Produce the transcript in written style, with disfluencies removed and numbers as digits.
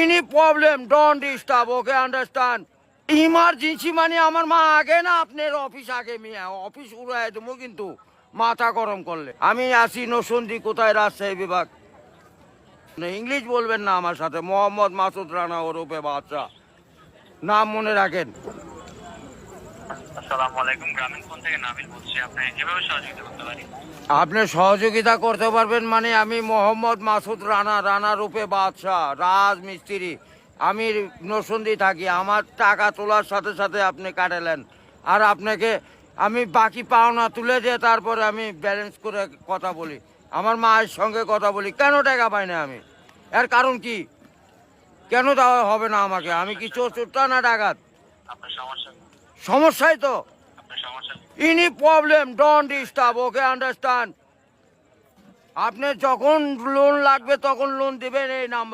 Any problem don't disturb, okay understand. Emergency মানে আমার মা আগে না আপনার অফিস আগে, মিয়া অফিস উড়াই দেবো কিন্তু মাথা গরম করলে। আমি আসি নসন্দি, কোথায় রাজশাহী বিভাগ। ইংলিশ বলবেন না আমার সাথে, মোহাম্মদ মাসুদ রানা ওরফে বাদশা, নাম মনে রাখেন। আসসালামু আলাইকুম, গ্রামীণ ফোন থেকে নাবিল বলছি। আপনি কিভাবে সহযোগিতা করতে পারি? আপনি সহযোগিতা করতে পারবেন মানে আমি মোহাম্মদ মাসুদ রানা, রানা রূপে বাদশাহ, রাজমিস্ত্রি। আমি নরসিংদী থাকি। আমার টাকা তোলার সাথে সাথে আপনি কাটালেন, আর আপনাকে আমি বাকি পাওনা তুলে দিয়ে তারপরে আমি ব্যালেন্স করে কথা বলি, আমার মায়ের সঙ্গে কথা বলি। কেন টাকা পাই না আমি? এর কারণ কি? কেন দেওয়া হবে না আমাকে? আমি কি চোর চোরটা না ডাকাত? আপনার সমস্যা, সমস্যাই তো। আপনার সমস্যা। Any problem don't disturb, okay understand. আপনি যখন লোন লাগবে তখন লোন দিবেন এই নাম্বার।